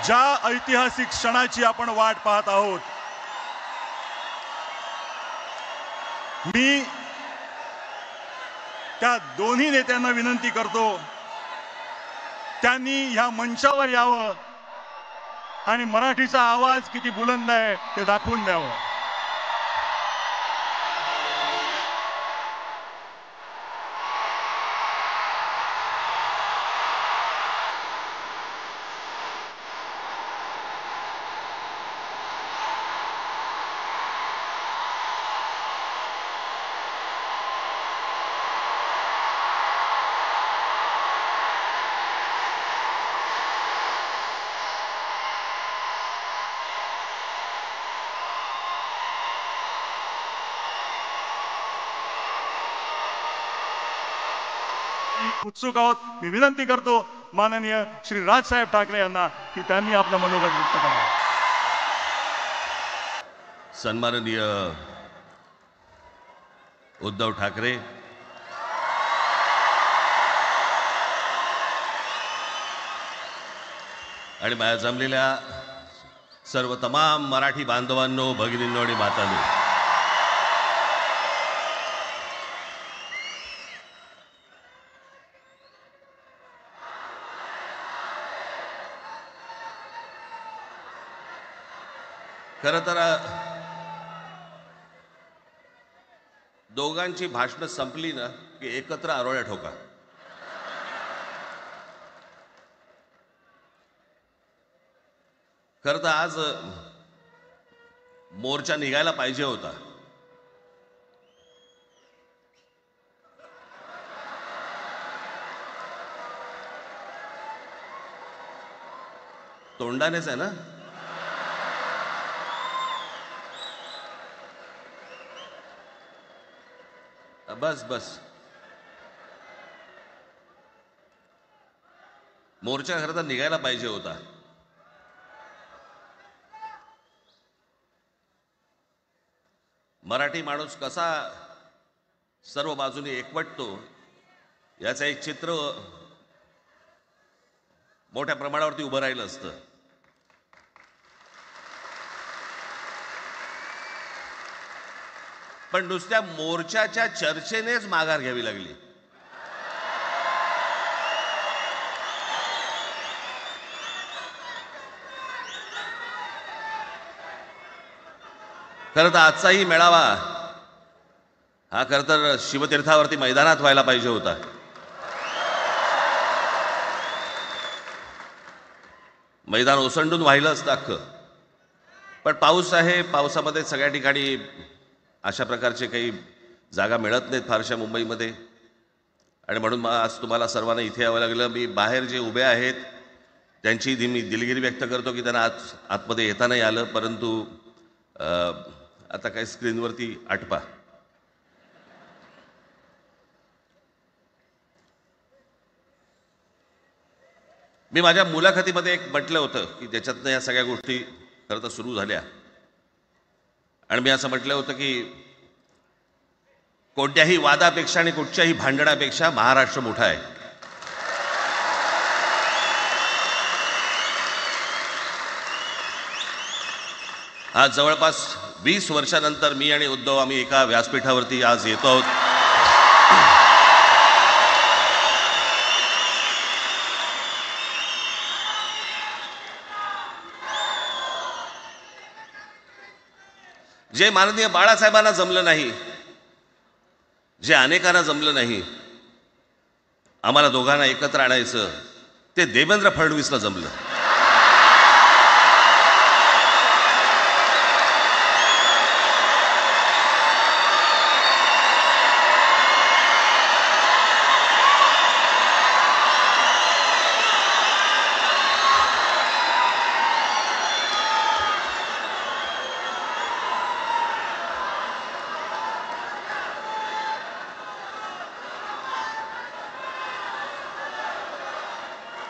ज्या ऐतिहासिक क्षणाची आपण वाट पाहत आहोत, मी त्या दोन्ही नेत्यांना विनंती करतो, त्यांनी ह्या मंचावर यावं आणि मराठीचा आवाज किती बुलंद आहे ते दाखवून द्यावं. उत्सुक आहोत. मी विनंती करतो माननीय श्री राजसाहेब ठाकरे यांना की त्यांनी आपलं मनोगत व्यक्त करावं. सन्माननीय उद्धव ठाकरे, आणि माझ्या जमलेल्या सर्व तमाम मराठी बांधवांनो, भगिनींनो आणि मातांनो, खरं तर दोघांची भाषणं संपली ना की एकत्र आरोळ्या ठोका. खरं तर आज मोर्चा निघायला पाहिजे होता. तोंडानेच आहे ना. बस बस, मोर्चा खरं तर निघायला पाहिजे होता. मराठी माणूस कसा सर्व बाजूने एकवटतो याचं एक चित्र मोठ्या प्रमाणावरती उभं राहिलं असतं. पण नुसत्या मोर्चाच्या चर्चेनेच माघार घ्यावी लागली. खरं तर आजचाही मेळावा हा खरं तर शिवतीर्थावरती मैदानात व्हायला पाहिजे होता. मैदान ओसंडून वाहिलं असतं अख्खं. पण पाऊस आहे, पावसामध्ये सगळ्या ठिकाणी अशा प्रकारचे काही जागा मिळत नाहीत फारशा मुंबईमध्ये, आणि म्हणून आज तुम्हाला सर्वांना इथे यावं लागलं. मी बाहेर जे उभे आहेत त्यांची मी दिलगिरी व्यक्त करतो की त्यांना आतमध्ये येता नाही आलं, परंतु आता काही स्क्रीनवरती आटपा. मी माझ्या मुलाखतीमध्ये एक म्हटलं होतं की ज्याच्यातनं या सगळ्या गोष्टी खरं तर सुरू झाल्या, आणि मी असं म्हटलं होतं की कोणत्याही वादापेक्षा आणि कुठच्याही भांडणापेक्षा महाराष्ट्र मोठा आहे. आज जवळपास 20 वर्षानंतर मी आणि उद्धव आम्ही एका व्यासपीठावरती आज येतो आहोत. जे माननीय बाळासाहेबांना जमलं नाही, जे अनेकांना जमलं नाही आम्हाला दोघांना एकत्र आणायचं, ते देवेंद्र फडणवीसला जमलं.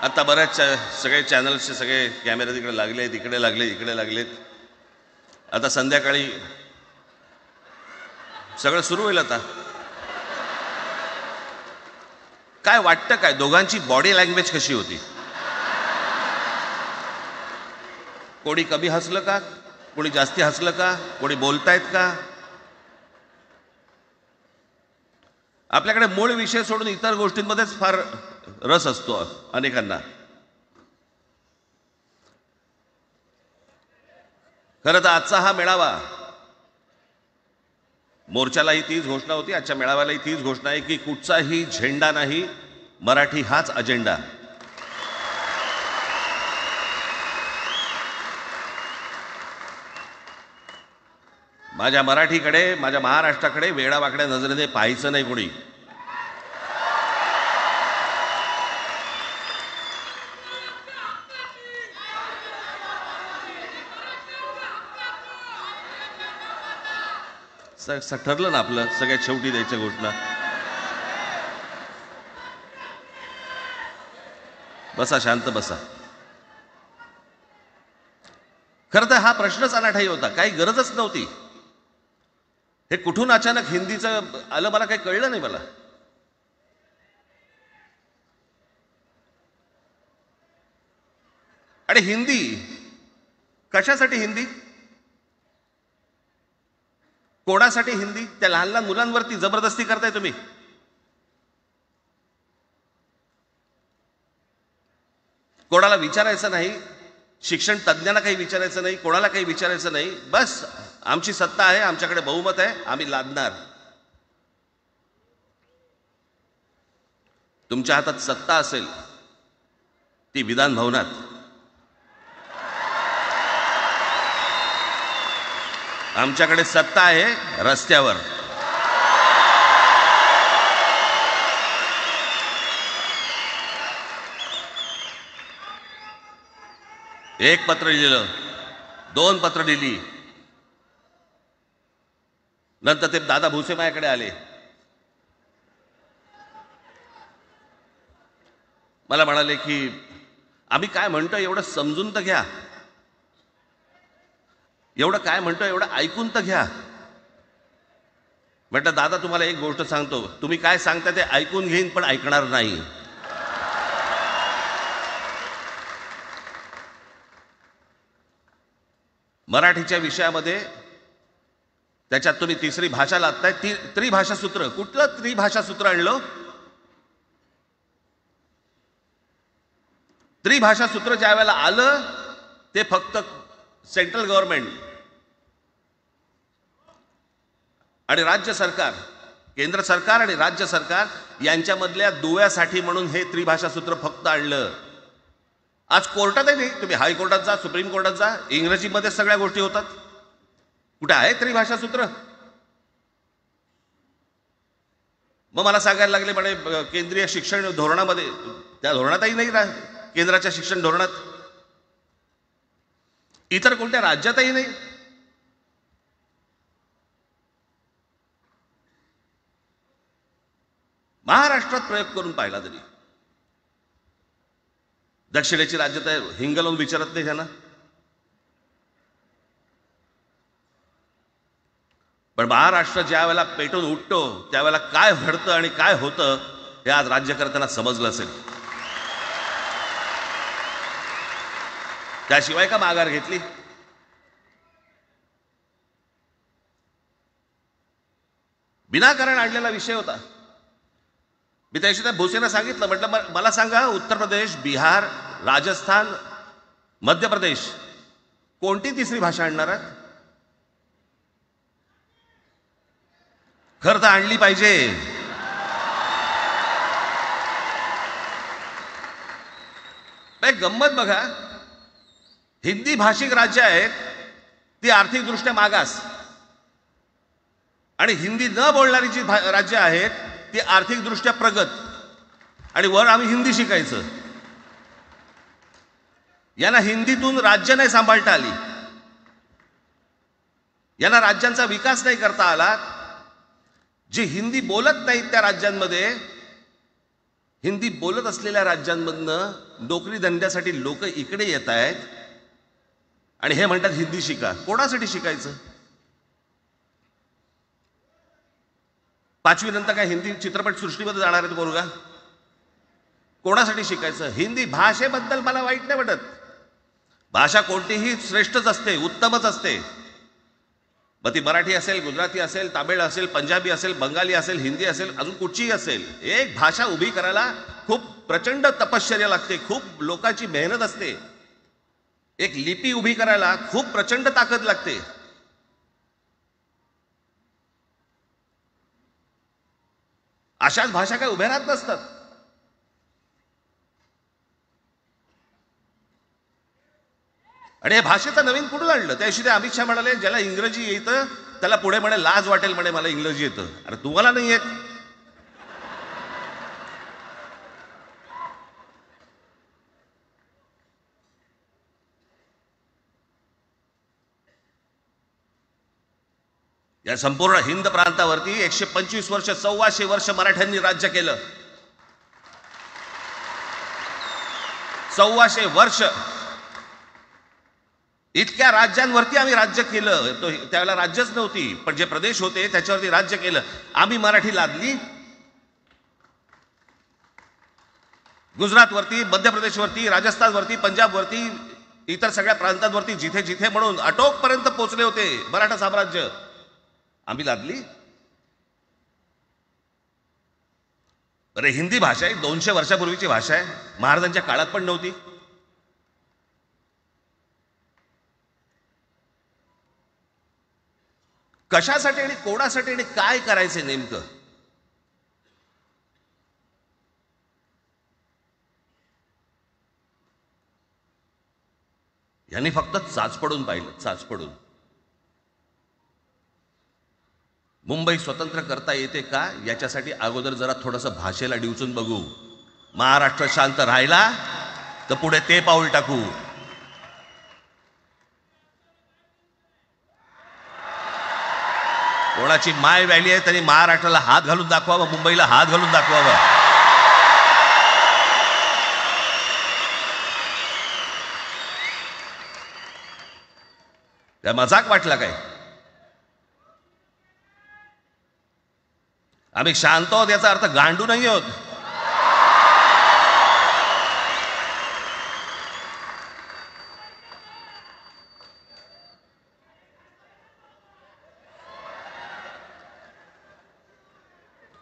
आता बऱ्याच सगळे चॅनल्सचे सगळे कॅमेरे तिकडे लागलेत, इकडे लागले, इकडे लागलेत. आता संध्याकाळी सगळं सुरू होईल. आता काय वाटतं, काय दोघांची बॉडी लँग्वेज कशी होती? कोणी कमी हसलं का, कोणी जास्ती हसलं का, कोणी बोलतायत का? आपल्याकडे मूळ विषय सोडून इतर गोष्टींमध्येच फार रस असतो अनेकांना. खरं तर आजचा हा मेळावा, मोर्चालाही तीच घोषणा होती, आजच्या मेळाव्यालाही तीच घोषणा आहे की कुठचाही झेंडा नाही, मराठी हाच अजेंडा. माझ्या मराठीकडे, माझ्या महाराष्ट्राकडे वेडावाकड्या नजरेने पाहायचं नाही कोणी. ठरलं ना आपलं, सगळ्यात शेवटी द्यायच्या घोषणा. बसा, शांत बसा. खरं तर हा प्रश्नच अनाठाई होता, काही गरजच नव्हती. हे कुठून अचानक हिंदीचं आलं मला काही कळलं नाही मला. आणि हिंदी कशासाठी? हिंदी कोणासाठी? हिंदी त्या लहान लहान मुलांवरती जबरदस्ती करताय तुम्ही. कोणाला विचारायचं नाही, शिक्षण तज्ज्ञांना काही विचारायचं नाही, कोणाला काही विचारायचं नाही. बस आमची सत्ता आहे, आमच्याकडे बहुमत आहे, आम्ही लादणार. तुमच्या हातात सत्ता असेल ती विधान भवनात, आमच्याकडे सत्ता आहे रस्त्यावर. एक पत्र लिहिलं, 2 पत्र लिहिली, नंतर ते दादा भुसे माझ्याकडे आले. मला म्हणाले की आम्ही काय म्हणतो एवढं समजून तर घ्या, एवढं काय म्हणतो एवढं ऐकून तर घ्या. म्हटलं दादा तुम्हाला एक गोष्ट सांगतो, तुम्ही काय सांगता ते ऐकून घेईन पण ऐकणार नाही. मराठीच्या विषयामध्ये त्याच्यात तुम्ही तिसरी भाषा लादताय. त्रिभाषा सूत्र, कुठलं त्रिभाषा सूत्र आणलं? त्रिभाषा सूत्र ज्या वेळेला आलं ते फक्त सेंट्रल गव्हर्नमेंट आणि राज्य सरकार, केंद्र सरकार आणि राज्य सरकार यांच्यामधल्या दुव्यासाठी म्हणून हे त्रिभाषा सूत्र फक्त आणलं. आज कोर्टातही नाही, तुम्ही हायकोर्टात जा, सुप्रीम कोर्टात जा, इंग्रजीमध्ये सगळ्या गोष्टी होतात. कुठे आहे त्रिभाषा सूत्र? मग मला सांगायला लागले म्हणे केंद्रीय शिक्षण धोरणामध्ये, त्या धोरणातही नाही, केंद्राच्या शिक्षण धोरणात, इतर कोणत्या राज्यातही नाही. महाराष्ट्रात प्रयोग करून पाहिला तरी दक्षिणेची राज्य तर हिंग लावून विचारत नाही त्यांना. पण महाराष्ट्र ज्या वेळेला पेटून उठतो त्यावेळेला काय घडतं आणि काय होतं हे आज राज्यकर्त्यांना समजलं असेल. त्याशिवाय का माघार घेतली? विनाकारण आणलेला विषय होता. मी त्याशी त्या भोसेना सांगितलं, म्हटलं मला सांगा उत्तर प्रदेश, बिहार, राजस्थान, मध्य प्रदेश कोणती तिसरी भाषा आणणार आहेत? खरं तर आणली पाहिजे. गंमत बघा, हिंदी भाषिक राज्य आहेत ती आर्थिकदृष्ट्या मागास, आणि हिंदी न बोलणारी जी राज्य आहेत ती आर्थिकदृष्ट्या प्रगत, आणि वर आम्ही हिंदी शिकायचं. यांना हिंदीतून राज्य नाही सांभाळता आली, यांना राज्यांचा विकास नाही करता आला. जे हिंदी बोलत नाहीत त्या राज्यांमध्ये, हिंदी बोलत असलेल्या राज्यांमधनं नोकरी धंद्यासाठी लोक इकडे येत आहेत आणि हे म्हणतात हिंदी शिका. कोणासाठी शिकायचं? 5वी नंतर काय हिंदी चित्रपट सृष्टीमध्ये जाणार आहेत पोरगा? कोणासाठी शिकायचं? हिंदी भाषेबद्दल मला वाईट नाही वाटत, भाषा कोणतीही श्रेष्ठच असते, उत्तमच असते. मग ती मराठी असेल, गुजराती असेल, तामिळ असेल, पंजाबी असेल, बंगाली असेल, हिंदी असेल, अजून कुठचीही असेल. एक भाषा उभी करायला खूप प्रचंड तपश्चर्या लागते, खूप लोकांची मेहनत असते. एक लिपी उभी करायला खूप प्रचंड ताकद लागते. अशाच भाषा काय उभ्या राहत नसतात. आणि या भाषेचं नवीन कुठून आणलं? त्या दिवशी ते अमित शहा म्हणाले, ज्याला इंग्रजी येतं त्याला पुढे म्हणे लाज वाटेल, म्हणे मला इंग्रजी येतं. अरे तुम्हाला नाही येत? या संपूर्ण हिंद प्रांतावरती 125 वर्ष, 1400 वर्ष मराठ्यांनी राज्य केलं. 1400 वर्ष इतक्या राज्यांवरती आम्ही राज्य केलं. तो त्यावेळेला राज्यच नव्हती, पण जे प्रदेश होते त्याच्यावरती राज्य केलं. आम्ही मराठी लादली गुजरातवरती, मध्य प्रदेशवरती, राजस्थानवरती, पंजाबवरती, इतर सगळ्या प्रांतांवरती जिथे जिथे म्हणून अटोकपर्यंत पोहोचले होते मराठा साम्राज्य. आम्ही लादली. अरे हिंदी भाषा आहे 200 वर्षापूर्वीची भाषा आहे, महाराजांच्या काळात पण नव्हती. कशासाठी आणि कोणासाठी आणि काय करायचंय नेमकं? यांनी फक्त चाचपडून पाहिलं, चाचपडून. मुंबई स्वतंत्र करता येते का याच्यासाठी अगोदर जरा थोडंसं भाषेला डिवचून बघू. महाराष्ट्र शांत राहिला तर पुढे ते पाऊल टाकू. कोणाची माय व्हॅली आहे त्यांनी महाराष्ट्राला हात घालून दाखवावं, मुंबईला हात घालून दाखवावं. त्या मजाक वाटला काय? आम्ही शांत आहोत याचा अर्थ गांडू नाही आहोत.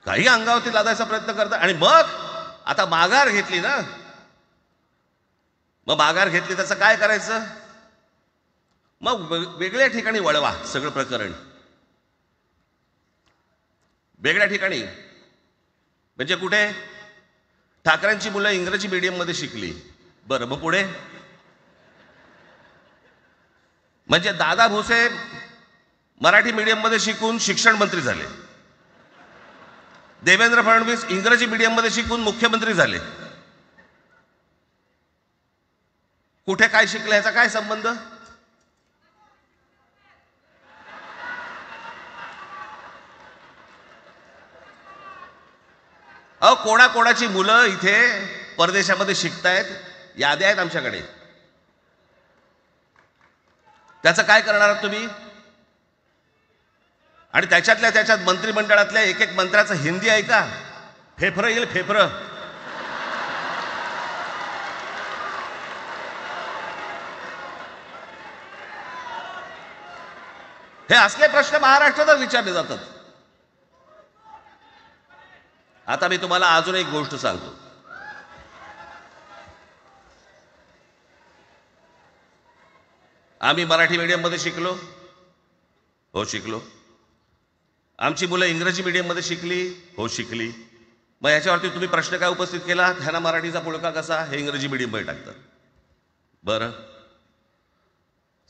काही अंगावरती लादायचा प्रयत्न करतात. आणि मग आता माघार घेतली ना, मग माघार घेतली त्याचं काय करायचं? मग वेगळ्या ठिकाणी वळवा सगळं प्रकरण. वेगळ्या ठिकाणी म्हणजे कुठे? ठाकरेंची मुलं इंग्रजी मीडियम मध्ये शिकली, बरं मग पुढे? म्हणजे दादा भुसे मराठी मीडियम मध्ये शिकून शिक्षण मंत्री झाले, देवेंद्र फडणवीस इंग्रजी मीडियम मध्ये शिकून मुख्यमंत्री झाले. कुठे काय शिकले याचा काय संबंध? अहो कोणाकोणाची मुलं इथे परदेशामध्ये शिकतायत, याद्या आहेत आमच्याकडे. त्याचं काय करणार आहात तुम्ही? आणि त्याच्यातल्या त्याच्यात मंत्रिमंडळातल्या एक एक मंत्र्याचं हिंदी आहे का? फेफरं येईल, फेफरं. हे असले प्रश्न महाराष्ट्रातच विचारले जातात. आता मी तुम्हाला अजून एक गोष्ट सांगतो. आम्ही मराठी मीडियम मध्ये शिकलो, हो शिकलो. आमची मुलं इंग्रजी मीडियम मध्ये शिकली, हो शिकली. मग याच्यावरती तुम्ही प्रश्न काय उपस्थित केला? ह्यांना मराठीचा पुळका कसा? हे इंग्रजी मीडियम मध्ये टाकतात. बरं,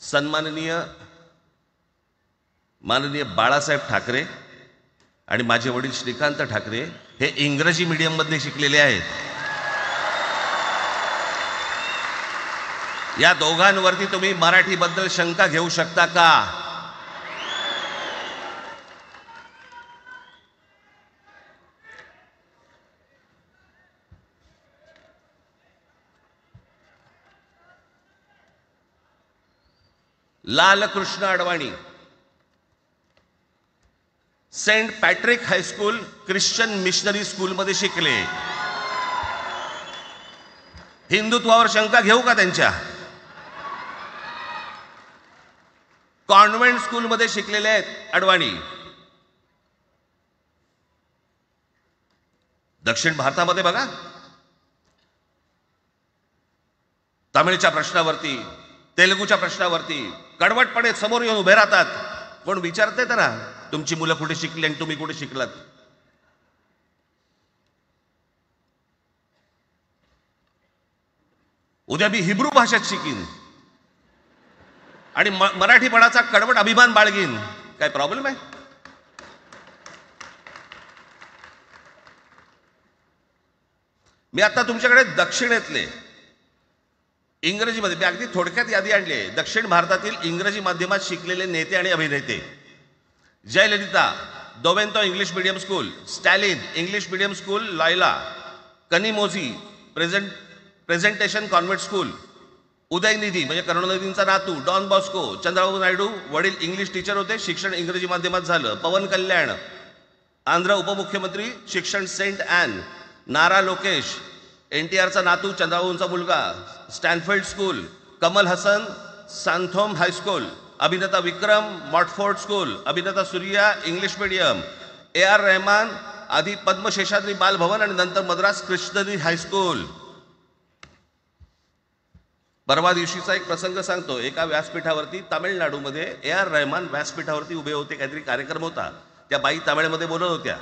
सन्माननीय माननीय बाळासाहेब ठाकरे आणि माझे वडील श्रीकांत ठाकरे हे इंग्रजी मीडियम मध्ये शिकलेले आहेत. या दोघांवरती तुम्ही मराठीबद्दल शंका घेऊ शकता का? Lalkrishna Advani Saint Patrick high school Christian missionary school मध्ये शिकले. हिंदुत्वावर शंका घेऊ का त्यांच्या? कॉन्व्हेंट स्कूलमध्ये शिकलेले आहेत अडवाणी. दक्षिण भारतामध्ये बघा, तमिळच्या प्रश्नावरती, तेलुगूच्या प्रश्नावरती कडवटपणे समोर येऊन उभे राहतात. कोण विचारते तर तुमची मुलं कुठे शिकली आणि तुम्ही कुठे शिकलात. उद्या मी हिब्रू भाषेत शिकीन आणि मराठीपणाचा कडवट अभिमान बाळगीन. काय प्रॉब्लेम आहे? मी आता तुमच्याकडे दक्षिणेतले इंग्रजीमध्ये, मी अगदी थोडक्यात यादी आणली आहे. दक्षिण भारतातील इंग्रजी माध्यमात शिकलेले नेते आणि अभिनेते: Jayalalithaa, Doveton English medium school, Stalin English medium school Loyola, Kanimozhi presentation convent school, Udhayanidhi म्हणजे करुणानिधींचा नातू डॉन बॉस्को, चंद्रबाबू नायडू वडील इंग्लिश टीचर होते, शिक्षण इंग्रजी माध्यमात झालं, पवन कल्याण आंध्र उपमुख्यमंत्री, शिक्षण सेंट ॲन, नारा लोकेश NTRचा नातू चंद्रबाबूंचा मुलगा, Stanford school, Kamal Haasan Santhome high school, अभिनेता विक्रम मॉटफोर्ड स्कूल, अभिनेता Suriya English medium, AR Rahman आधी पद्मशेषाद्री बालभवन आणि नंतर मद्रास कृष्णनी हायस्कूल. परवा दिवशीचा एक प्रसंग सांगतो. एका व्यासपीठावरती तामिळनाडूमध्ये AR रहमान व्यासपीठावरती उभे होते. काहीतरी कार्यक्रम होता. त्या बाई तामिळमध्ये बोलत होत्या.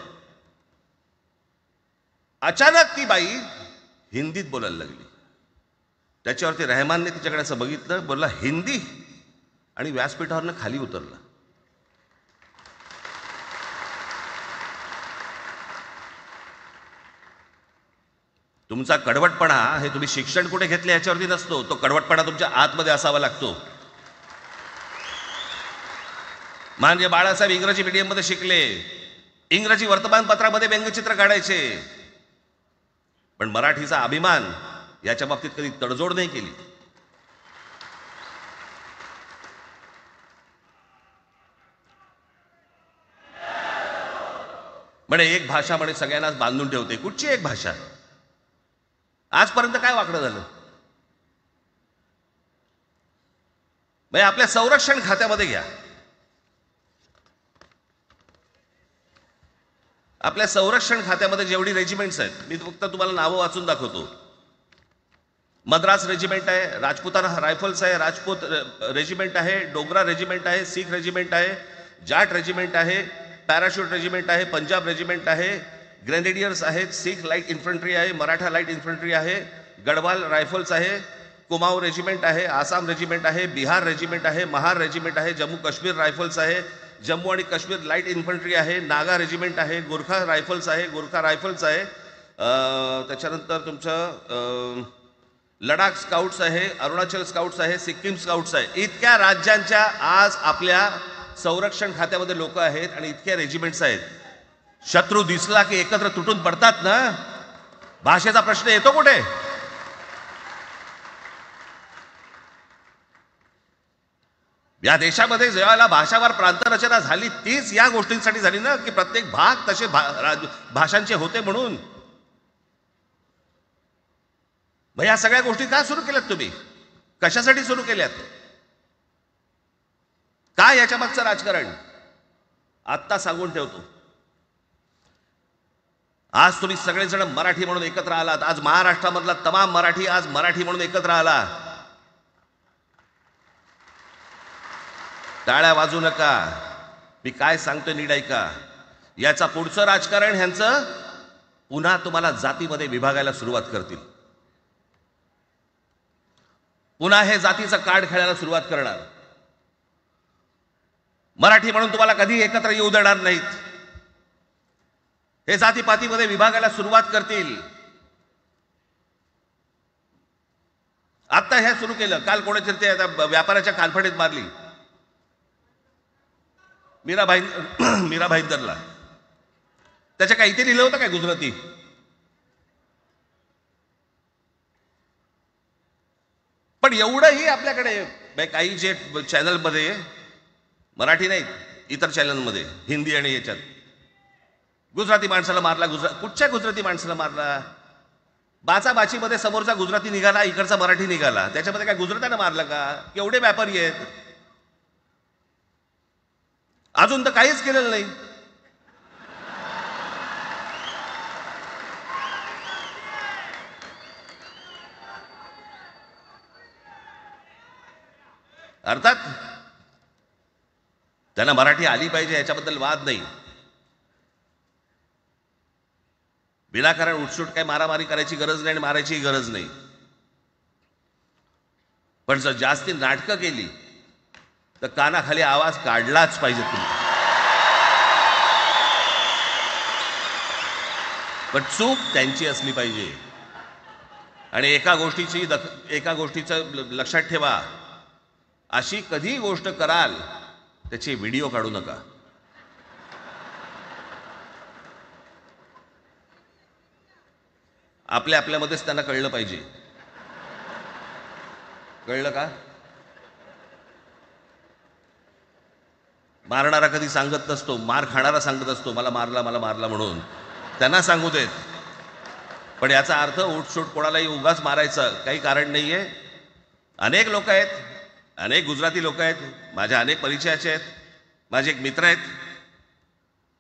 अचानक ती बाई हिंदीत बोलायला लागली. त्याच्यावरती रहमानने तिच्याकडे असं बघितलं, बोलला हिंदी, आणि व्यासपीठावरनं खाली उतरला. तुमचा कडवटपणा हे तुम्ही शिक्षण कुठे घेतले याच्यावरती नसतो. तो कडवटपणा तुमच्या आतमध्ये असावा लागतो. म्हणजे बाळासाहेब इंग्रजी मीडियम मध्ये शिकले, इंग्रजी वर्तमानपत्रामध्ये व्यंगचित्र काढायचे, पण मराठीचा अभिमान याच्या बाबतीत कधी तडजोड नाही केली. म्हणे एक भाषा म्हणे सगळ्यांनाच बांधून ठेवते. कुठची एक भाषा? आजपर्यंत काय वाकडं झालं? म्हणजे आपल्या संरक्षण खात्यामध्ये घ्या. आपल्या संरक्षण खात्यामध्ये जेवढी रेजिमेंट्स आहेत, मी फक्त तुम्हाला नावं वाचून दाखवतो. मद्रास रेजिमेंट आहे, राजपुताना रायफल्स आहे, राजपूत रेजिमेंट आहे, डोगरा रेजिमेंट आहे, सीख रेजिमेंट आहे, जाट रेजिमेंट आहे, पॅराशूट रेजिमेंट आहे, पंजाब रेजिमेंट आहे, ग्रेनेडियर्स आहेत, सीख लाईट इन्फंट्री आहे, मराठा लाईट इन्फंट्री आहे, गढवाल रायफल्स आहे, कुमाऊ रेजिमेंट आहे, आसाम रेजिमेंट आहे, बिहार रेजिमेंट आहे, महार रेजिमेंट आहे, जम्मू काश्मीर रायफल्स आहे, जम्मू आणि काश्मीर लाईट इन्फंट्री आहे, नागा रेजिमेंट आहे, गोरखा रायफल्स आहे, गोरखा रायफल्स आहे, त्याच्यानंतर तुमचं लडाख स्काउट्स आहे, अरुणाचल स्काउट्स आहे, सिक्कीम स्काउट्स आहे. इतक्या राज्यांच्या आज आपल्या संरक्षण खात्यामध्ये लोक आहेत आणि इतक्या रेजिमेंट्स आहेत. शत्रू दिसला की एकत्र तुटून पडतात ना. भाषेचा प्रश्न येतो कुठे? या देशामध्ये जेव्हा भाषावार प्रांतरचना झाली तीच या गोष्टींसाठी झाली ना, की प्रत्येक भाग तसे भाषांचे होते म्हणून. मग या सगळ्या गोष्टी का सुरू केल्यात तुम्ही? कशासाठी सुरू केल्यात? काय याच्या मागचं राजकारण? आत्ता सांगून ठेवतो. आज तुम्ही सगळेजण मराठी म्हणून एकत्र आलात. आज महाराष्ट्रामधला तमाम मराठी आज मराठी म्हणून एकत्र आला. टाळ्या वाजू नका. मी काय सांगतोय नीट ऐका. याचा पुढचं राजकारण ह्यांचं पुन्हा तुम्हाला जातीमध्ये विभागायला सुरुवात करतील. पुन्हा हे जातीचं कार्ड खेळायला सुरुवात करणार. मराठी म्हणून तुम्हाला कधी एकत्र येऊ देणार नाहीत. हे जातीपातीमध्ये विभागायला सुरुवात करतील. आता हे सुरू केलं. काल कोणाच्या ते व्यापाऱ्याच्या कानफडीत मारली मीरा भाईंदरला. त्याच्या काय इथे लिहिलं होतं काय गुजराती? पण एवढंही आपल्याकडे काही जे चॅनलमध्ये, मराठी नाही इतर चॅनलमध्ये, हिंदी आणि याच्यात गुजराती माणसाला मारला. कुठच्या गुजराती माणसाला मारला? बाचाबाचीमध्ये समोरचा गुजराती निघाला, इकडचा मराठी निघाला. त्याच्यामध्ये काय गुजरात्यानं मारलं का? केवढे व्यापारी आहेत. अजून तर काहीच केलेलं नाही. अर्थात त्यांना मराठी आली पाहिजे याच्याबद्दल वाद नाही. विनाकारण उठसूट काय मारामारी करायची गरज नाही आणि मारायची गरज नाही. पण जर जास्ती नाटकं केली तर कानाखाली आवाज काढलाच पाहिजे तुम्ही. पण चूक त्यांची असली पाहिजे. आणि एका गोष्टीचं लक्षात ठेवा, अशी कधी गोष्ट कराल त्याचे व्हिडिओ काढू नका. आपल्यामध्येच त्यांना कळलं पाहिजे. कळलं का? मारणारा कधी सांगत नसतो, मार खाणारा सांगत असतो मला मारला म्हणून. त्यांना सांगू देत. पण याचा अर्थ उठसूट कोणालाही उगाच मारायचं काही कारण नाहीये. अनेक लोक आहेत, अनेक गुजराती लोक आहेत, माझ्या अनेक परिचयाचे आहेत. माझे एक मित्र आहेत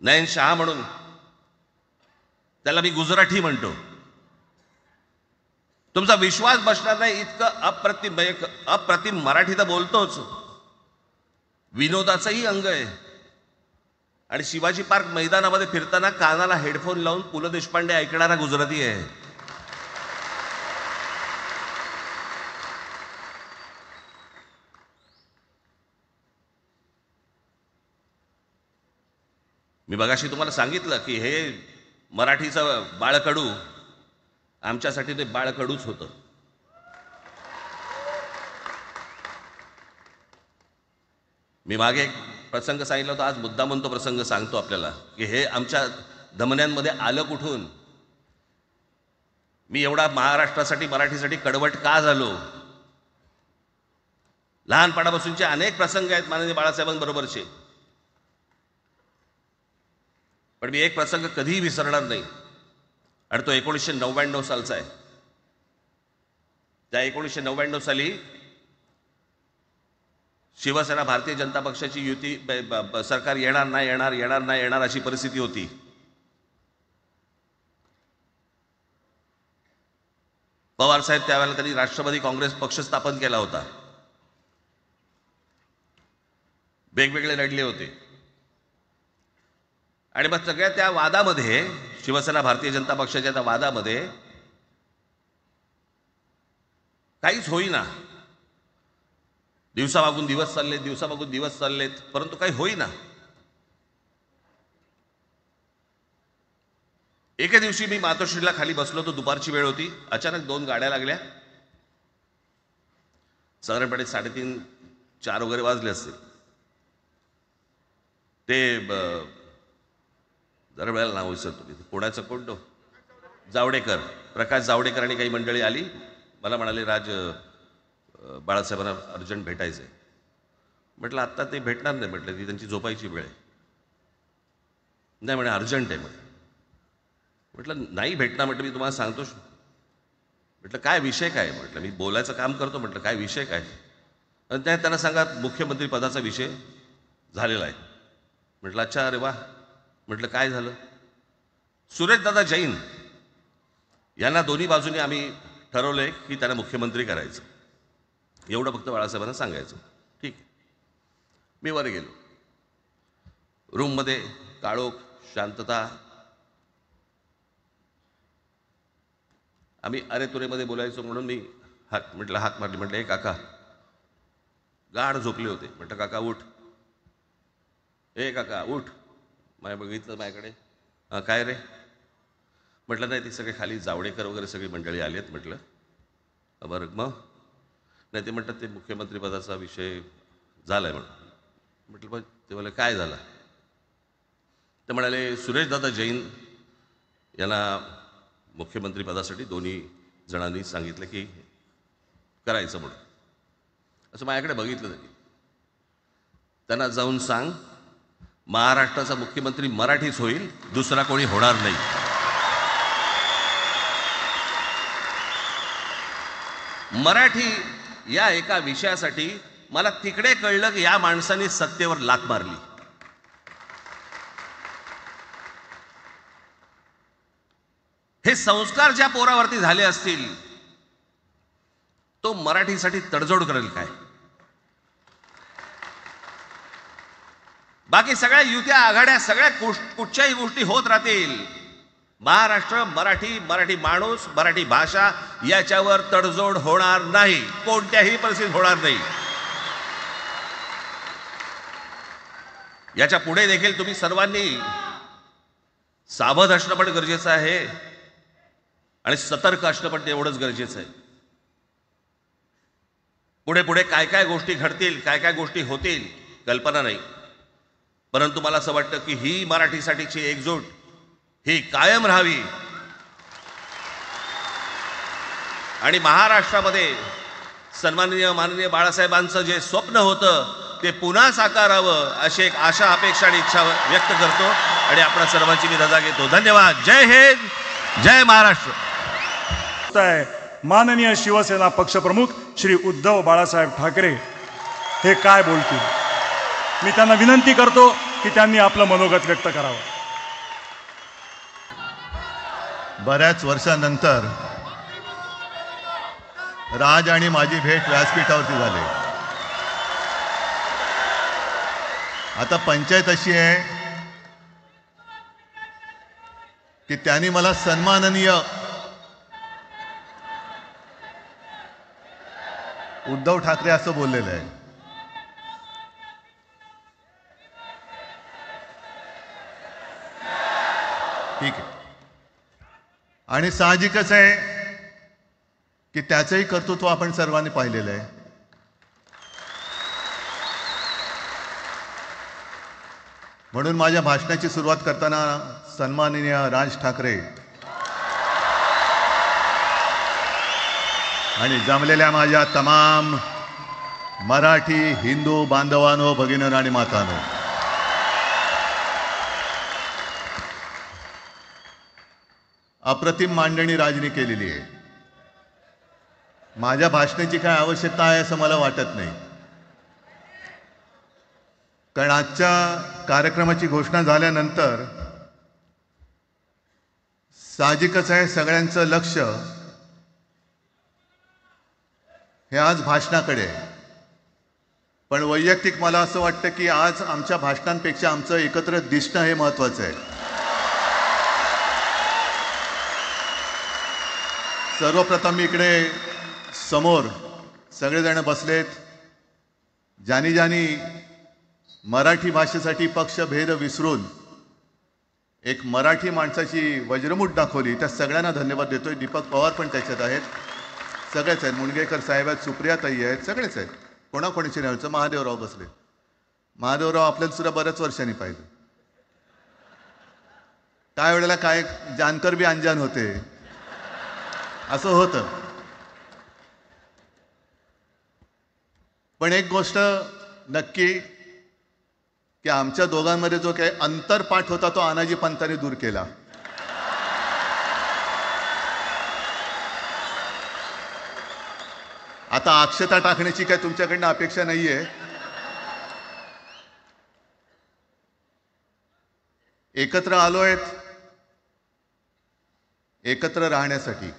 नयन शहा म्हणून, त्याला मी गुजराठी म्हणतो. तुमचा विश्वास बसणार नाही इतकं अप्रतिम मराठी तर बोलतोच, विनोदाचंही अंग आहे. आणि शिवाजी पार्क मैदानामध्ये फिरताना कानाला हेडफोन लावून पु ल देशपांडे ऐकणारा गुजराती आहे. मी मगाशी तुम्हाला सांगितलं की हे मराठीचं बाळकडू, आमच्यासाठी ते बाळकडूच होतं. मी मागे एक प्रसंग सांगितला होता, आज मुद्दा म्हणून तो प्रसंग सांगतो आपल्याला की हे आमच्या धमन्यांमध्ये आलं कुठून. मी एवढा महाराष्ट्रासाठी मराठीसाठी कडवट का झालो. लहानपणापासूनचे अनेक प्रसंग आहेत माननीय बाळासाहेबांबरोबरचे, पण मी एक प्रसंग कधीही विसरणार नाही. आणि तो 1999 सालचा आहे. त्या 1999 साली शिवसेना भारतीय जनता पक्षाची युती सरकार येणार नाही अशी परिस्थिती होती. पवार साहेब त्यावेळेला त्यांनी राष्ट्रवादी काँग्रेस पक्ष स्थापन केला होता. वेगवेगळे लढले होते. आणि मग सगळ्या त्या वादामध्ये, शिवसेना भारतीय जनता पक्षाच्या त्या वादामध्ये काहीच होईना. दिवसामागून दिवस चाललेत, परंतु काही होईना. एके दिवशी मी मातोश्रीला खाली बसलो होतो, दुपारची वेळ होती. अचानक 2 गाड्या लागल्या. साधारणपणे 3:30-4 वगैरे वाजले असतील. ते जरा वेळेला नाव विसरतो मी, कोणाचं कोणतो जावडेकर, प्रकाश जावडेकर आणि काही मंडळी आली. मला म्हणाले, राज बाळासाहेबांना अर्जंट भेटायचं आहे. म्हटलं आत्ता ते भेटणार नाही. म्हटलं ती त्यांची झोपायची वेळ आहे. नाही म्हणे अर्जंट आहे. म्हटलं नाही भेटणार. म्हटलं मी तुम्हाला सांगतो. म्हटलं काय विषय काय. म्हटलं मी बोलायचं काम करतो. म्हटलं काय विषय काय. आणि त्यांना सांगा मुख्यमंत्री पदाचा विषय झालेला आहे. म्हटलं अच्छा, अरे वा. म्हटलं काय झालं. सुरेशदादा जैन यांना दोन्ही बाजूने आम्ही ठरवलंय की त्यांना मुख्यमंत्री करायचं. एवढं फक्त बाळासाहेबांना सांगायचं. ठीक आहे. मी वर गेलो. रूममध्ये काळोख, शांतता. आम्ही अरे तुरेमध्ये बोलायचो म्हणून मी हाक मारली. म्हटलं हे काका गाढ झोपले होते. म्हटलं काका उठ. ए काका उठ. बघितलं माझ्याकडे. काय रे. म्हटलं नाही, ते सगळे खाली जावडेकर वगैरे सगळी मंडळी आली आहेत. म्हटलं बरं मग. नाही ते म्हणतात ते मुख्यमंत्रीपदाचा विषय झाला आहे म्हणून. म्हटलं पण ते मला काय झालं. ते म्हणाले सुरेशदादा जैन यांना मुख्यमंत्रीपदासाठी दोन्ही जणांनी सांगितलं की करायचं म्हणून. असं माझ्याकडे बघितलं त्यांनी. त्यांना जाऊन सांग महाराष्ट्राचा मुख्यमंत्री मराठीच होईल, दुसरा कोणी होणार नाही. मराठी या एका विषयासाठी मला तिकडे कळलं की या माणसाने सत्तेवर लाथ मारली. हे संस्कार ज्या पोरावरती झाले असतील तो मराठीसाठी तडजोड करेल काय? बाकी सगळ्या युत्या आघाड्या सगळ्या कुठच्याही गोष्टी होत राहतील, महाराष्ट्र मराठी, मराठी माणूस, मराठी भाषा याच्यावर तडजोड होणार नाही, कोणत्याही परिस्थितीत होणार नाही. याच्या पुढे देखील तुम्ही सर्वांनी सावध असणं पण गरजेचं आहे आणि सतर्क असणं पण तेवढंच गरजेचं आहे. पुढे पुढे काय काय गोष्टी घडतील, काय काय गोष्टी होतील कल्पना नाही, परंतु मला असं वाटतं की ही मराठीसाठीची एकजूट ही कायम राहावी आणि महाराष्ट्रामध्ये माननीय बाळासाहेबांचं जे स्वप्न होतं ते पुन्हा साकारावं अशी एक आशा, अपेक्षा आणि इच्छा व्यक्त करतो आणि आपल्या सर्वांची मी रजा घेतो. धन्यवाद. जय हिंद, जय महाराष्ट्र. माननीय शिवसेना पक्षप्रमुख श्री उद्धव बाळासाहेब ठाकरे हे काय बोलतील, मी त्यांना विनंती करतो की त्यांनी आपलं मनोगत व्यक्त करावं. बऱ्याच वर्षानंतर राज आणि माझी भेट व्यासपीठावरती झाली. आता पंचायत अशी आहे की त्यांनी मला सन्माननीय उद्धव ठाकरे असं बोललेलं आहे. ठीक आहे, आणि साहजिकच आहे की त्याचंही कर्तृत्व आपण सर्वांनी पाहिलेलं आहे. म्हणून माझ्या भाषणाची सुरुवात करताना सन्माननीय राज ठाकरे आणि जमलेल्या माझ्या तमाम मराठी हिंदू बांधवांनो, भगिनींनो आणि मातांनो, अप्रतिम मांडणी राजनी केलेली आहे. माझ्या भाषणाची काय आवश्यकता आहे असं मला वाटत नाही, कारण आजच्या कार्यक्रमाची घोषणा झाल्यानंतर साहजिकच आहे सगळ्यांचं लक्ष हे आज भाषणाकडे आहे. पण वैयक्तिक मला असं वाटतं की आज आमच्या भाषणांपेक्षा आमचं एकत्र दिसणं हे महत्त्वाचं आहे. सर्वप्रथम इकडे समोर सगळेजण बसलेत, ज्यांनी ज्यांनी मराठी भाषेसाठी पक्षभेद विसरून एक मराठी माणसाची वज्रमूठ दाखवली, त्या सगळ्यांना धन्यवाद देतोय. दीपक पवार पण त्याच्यात आहेत, सगळेच आहेत, मुणगेकर साहेब आहेत, सुप्रियाताई आहेत, सगळेच आहेत, कोणाकोणीची नाही. महादेवराव बसले, महादेवराव आपल्याला सुद्धा बऱ्याच वर्षांनी पाहिजे. काय वेळेला काय जानकर बी अनजान होते, असं होतं. पण एक गोष्ट नक्की की आमच्या दोघांमध्ये जो काही अंतरपाठ होता तो आनाजी पंतांनी दूर केला. आता अक्षता टाकण्याची काय तुमच्याकडनं अपेक्षा नाहीये. एकत्र आलोय एकत्र राहण्यासाठी.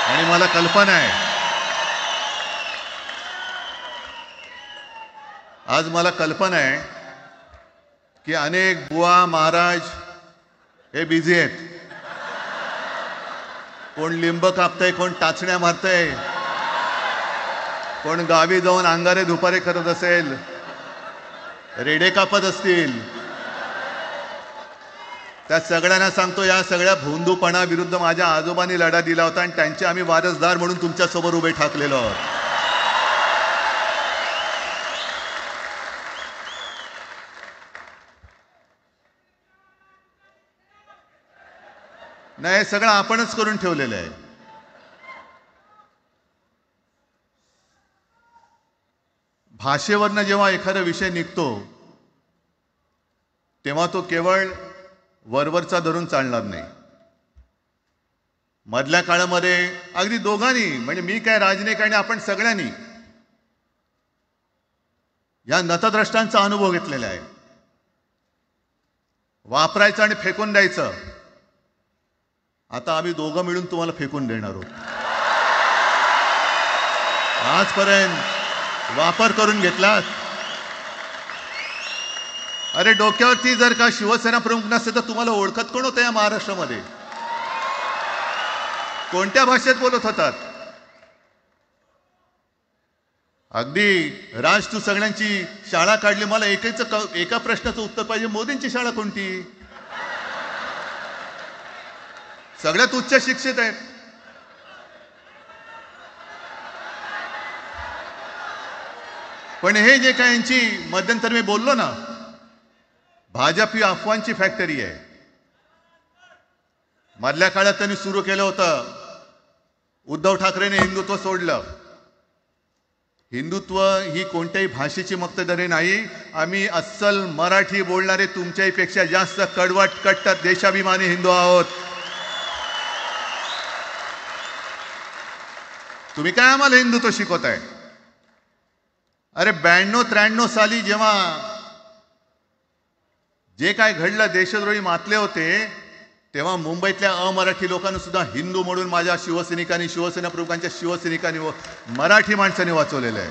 आणि मला कल्पना आहे, आज मला कल्पना आहे की अनेक बुवा महाराज हे बिझी आहेत. कोण लिंब कापतंय, कोण टाचण्या मारतंय, कोण गावी जाऊन अंगारे दुपारे करत असेल, रेडे कापत असतील. त्या सगळ्यांना सांगतो, या सगळ्या भोंदूपणा विरुद्ध माझ्या आजोबांनी लढा दिला होता आणि त्यांचे आम्ही वारसदार म्हणून तुमच्या समोर उभे ठाकलेलो आहोत. नाही, सगळं आपणच करून ठेवलेलं आहे. भाषेवरनं जेव्हा एखादा विषय निघतो तेव्हा तो केवळ वरवरचा धरून चालणार नाही. मधल्या काळामध्ये अगदी दोघांनी, म्हणजे मी काय, राजनैतिक आणि आपण सगळ्यांनी या नतद्रष्टांचा अनुभव घेतलेला आहे. वापरायचं आणि फेकून द्यायचं. आता आम्ही दोघं मिळून तुम्हाला फेकून देणार आहोत. आजपर्यंत वापर करून घेतलात. अरे डोक्यावरती जर का शिवसेना प्रमुख नसते तर तुम्हाला ओळखत कोण होतं या महाराष्ट्रामध्ये? कोणत्या भाषेत बोलत होतात? अगदी राज, तू सगळ्यांची शाळा काढली, मला एका प्रश्नाचं उत्तर पाहिजे. मोदींची शाळा कोणती? सगळ्यात उच्च शिक्षित आहेत. पण हे जे काय यांची मध्यंतरी मी बोललो ना, भाजप ही अफवांची फॅक्टरी आहे. मधल्या काळात त्यांनी सुरू केलं होतं. उद्धव ठाकरेने हिंदुत्व सोडलं. हिंदुत्व ही कोणत्याही भाषेची मक्तेदारी नाही. आम्ही अस्सल मराठी बोलणारे तुमच्याही पेक्षा जास्त कडवट कट्टर देशाभिमानी हिंदू आहोत. तुम्ही काय आम्हाला हिंदुत्व शिकवताय? अरे 92-93 साली जेव्हा जे काय घडलं, देशद्रोही मातले होते, तेव्हा मुंबईतल्या अमराठी लोकांना सुद्धा हिंदू म्हणून माझ्या शिवसैनिकांनी, शिवसेना प्रमुखांच्या शिवसैनिकांनी व मराठी माणसांनी वाचवलेलं आहे.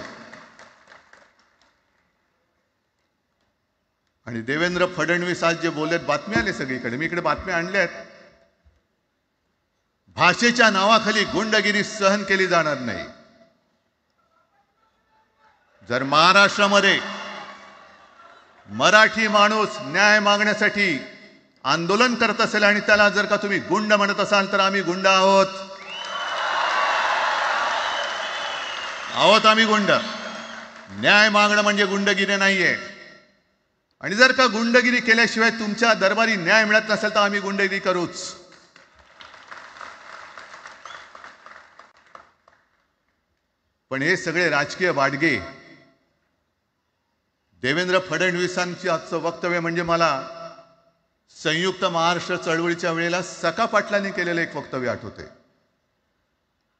आणि देवेंद्र फडणवीस आज जे बोललेत, बातमी आले सगळीकडे, मी इकडे बातम्या आणल्यात. भाषेच्या नावाखाली गुंडगिरी सहन केली जाणार नाही. जर महाराष्ट्रामध्ये मराठी माणूस न्याय मागण्यासाठी आंदोलन करत असेल आणि त्याला जर का तुम्ही गुंड म्हणत असाल तर आम्ही गुंड आहोत. आम्ही गुंड. न्याय मागणं म्हणजे गुंडगिरी नाहीये. आणि जर का गुंडगिरी केल्याशिवाय तुमच्या दरबारी न्याय मिळत नसेल तर आम्ही गुंडगिरी करूच. पण हे सगळे राजकीय वाडगे. देवेंद्र फडणवीसांची आजचं वक्तव्य म्हणजे मला संयुक्त महाराष्ट्र चळवळीच्या वेळेला सखा पाटलांनी केलेलं एक वक्तव्य आठवते.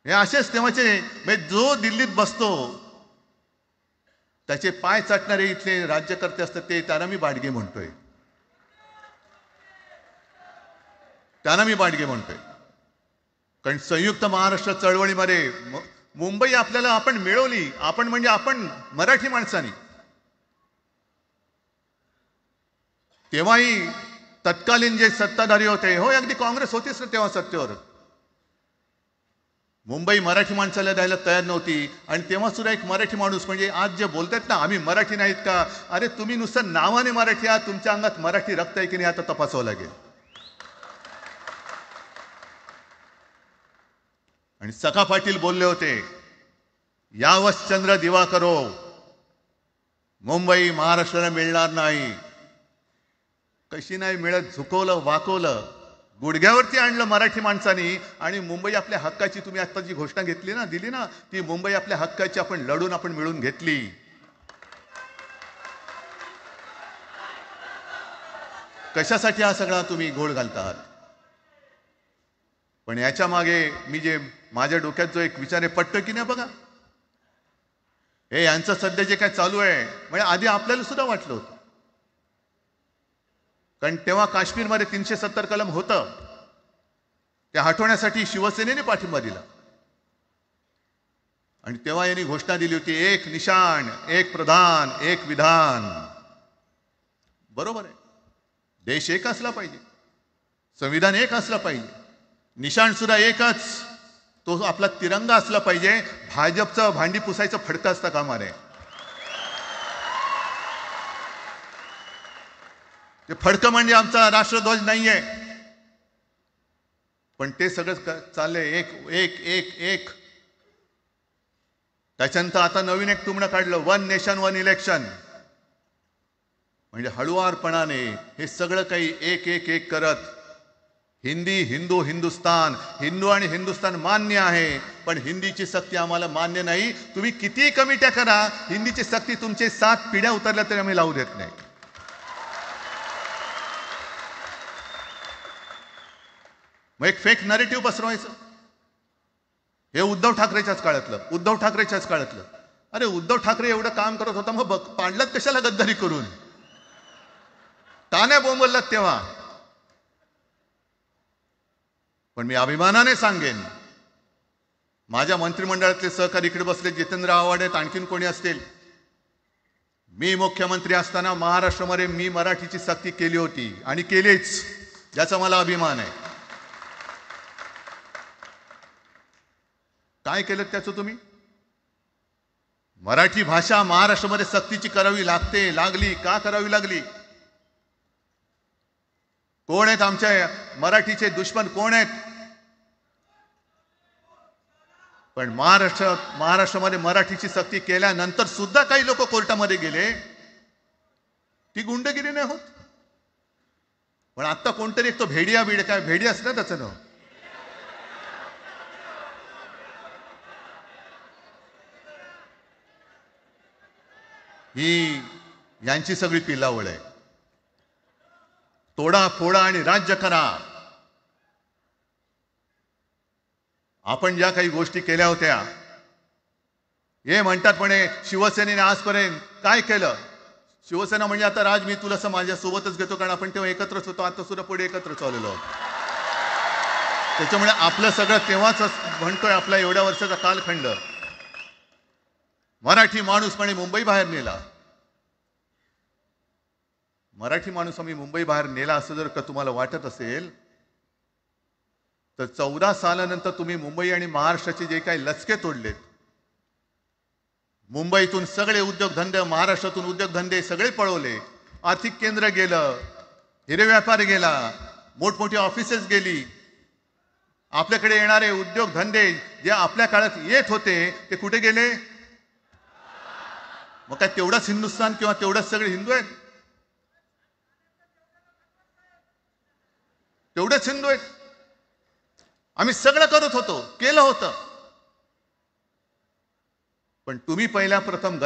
हे असेच तेव्हाचे, म्हणजे जो दिल्लीत बसतो त्याचे पाय चाटणारे इथले राज्यकर्ते असतात, ते त्यांना मी बाडगे म्हणतोय. कारण संयुक्त महाराष्ट्र चळवळीमध्ये मुंबई आपल्याला आपण मिळवली. आपण म्हणजे आपण मराठी माणसांनी. तेव्हाही तत्कालीन जे सत्ताधारी होते, हो अगदी काँग्रेस होतीच ना तेव्हा सत्तेवर, मुंबई मराठी माणसाला द्यायला तयार नव्हती. आणि तेव्हा सुद्धा एक मराठी माणूस, म्हणजे आज जे बोलतात ना आम्ही मराठी नाहीत का, अरे तुम्ही नुसतं नावाने मराठी आहात, तुमच्या अंगात मराठी रक्त आहे की नाही आता तपासावं लागेल. आणि सखा पाटील बोलले होते, यावश चंद्र दिवाकरो, मुंबई महाराष्ट्राला मिळणार नाही. कशी नाही मिळत? झुकवलं, वाकवलं, गुडघ्यावरती आणलं मराठी माणसानी. आणि मुंबई आपल्या हक्काची, तुम्ही आता जी घोषणा घेतली ना, दिली ना, ती मुंबई आपल्या हक्काची आपण लढून आपण मिळून घेतली. कशासाठी हा सगळा तुम्ही घोळ घालतात? पण याच्या मागे मी जे माझ्या डोक्यात जो एक विचार आहे, पटतो की नाही बघा. हे यांचं सध्या जे काय चालू आहे, म्हणजे आधी आपल्याला सुद्धा वाटलं होतं. कारण तेव्हा काश्मीरमध्ये 370 कलम होतं, ते हटवण्यासाठी शिवसेनेने पाठिंबा दिला. आणि तेव्हा यांनी घोषणा दिली होती, एक निशाण, एक प्रधान, एक विधान. बरोबर आहे. देश एक असला पाहिजे, संविधान एक असलं पाहिजे, निशाण सुद्धा एकच, तो आपला तिरंगा असला पाहिजे. भाजपचं भांडी पुसायचं फडकं असतं कामा नये. ते फडकं म्हणजे आमचा राष्ट्रध्वज नाहीये. पण ते सगळं चाललंय एक एक एक एक. त्याच्यानंतर आता नवीन एक टुमणं काढलं, 1 नेशन 1 इलेक्शन. म्हणजे हळुवारपणाने हे सगळं काही एक एक एक करत, हिंदी, हिंदू, हिंदुस्तान, हिंदू आणि हिंदुस्तान मान्य आहे, पण हिंदीची सक्ती आम्हाला मान्य नाही. तुम्ही किती कमिट्या करा, हिंदीची सक्ती तुमचे 7 पिढ्या उतरल्या तरी आम्ही लावू देत नाही. मग एक फेक नरेटिव्ह पसरवायचं. हे उद्धव ठाकरेच्याच काळातलं. अरे उद्धव ठाकरे एवढं काम करत होता, मग पाडलात कशाला गद्दारी करून? का नाही बोंबललात तेव्हा? पण मी अभिमानाने सांगेन, माझ्या मंत्रिमंडळातले सहकारी इकडे बसले, जितेंद्र आव्हाड आहेत, आणखीन कोणी असतील. मी मुख्यमंत्री असताना महाराष्ट्रामध्ये मी मराठीची सक्ती केली होती आणि केलीच, याचा मला अभिमान आहे. काय केलं त्याचं तुम्ही? मराठी भाषा महाराष्ट्रामध्ये सक्तीची करावी लागली. का करावी लागली? कोण आहेत आमच्या मराठीचे दुश्मन? कोण आहेत? पण महाराष्ट्रामध्ये मराठीची सक्ती केल्यानंतर सुद्धा काही लोक कोर्टामध्ये गेले. ती गुंडगिरी नाही होत. पण आता कोणतरी एक तो भेडिया असतं ना त्याचं नाव, ही यांची सगळी पिलावळ आहे. तोडा फोडा आणि राज्य करा. आपण ज्या काही गोष्टी केल्या होत्या, हे म्हणतात म्हणे शिवसेनेने आजपर्यंत काय केलं? शिवसेना म्हणजे आता राज मी तुला माझ्या सोबतच घेतो, कारण आपण तेव्हा एकत्रच होतो, आता सुद्धा पुढे एकत्र चाललेलो आहोत. त्याच्यामुळे आपलं सगळं तेव्हाच म्हणतोय, आपला एवढ्या वर्षाचा कालखंड. मराठी माणूस म्हणे मुंबई बाहेर नेला. मराठी माणूस आम्ही मुंबई बाहेर नेला असं जर का तुम्हाला वाटत असेल, तर 14 सालानंतर तुम्ही मुंबई आणि महाराष्ट्राचे जे काही लचके तोडलेत, मुंबईतून सगळे उद्योगधंदे, महाराष्ट्रातून उद्योगधंदे सगळे पळवले. आर्थिक केंद्र गेलं, हिरे व्यापार गेला, मोठमोठी ऑफिसेस गेली. आपल्याकडे येणारे उद्योगधंदे जे आपल्या काळात येत होते ते कुठे गेले? मग काय तेवढाच हिंदुस्थान किंवा तेवढाच सगळे हिंदू आहेत? तेवढेच हिंदू आहेत. आम्ही सगळं करत होतो, केलं होतं. पण तुम्ही पहिल्या प्रथम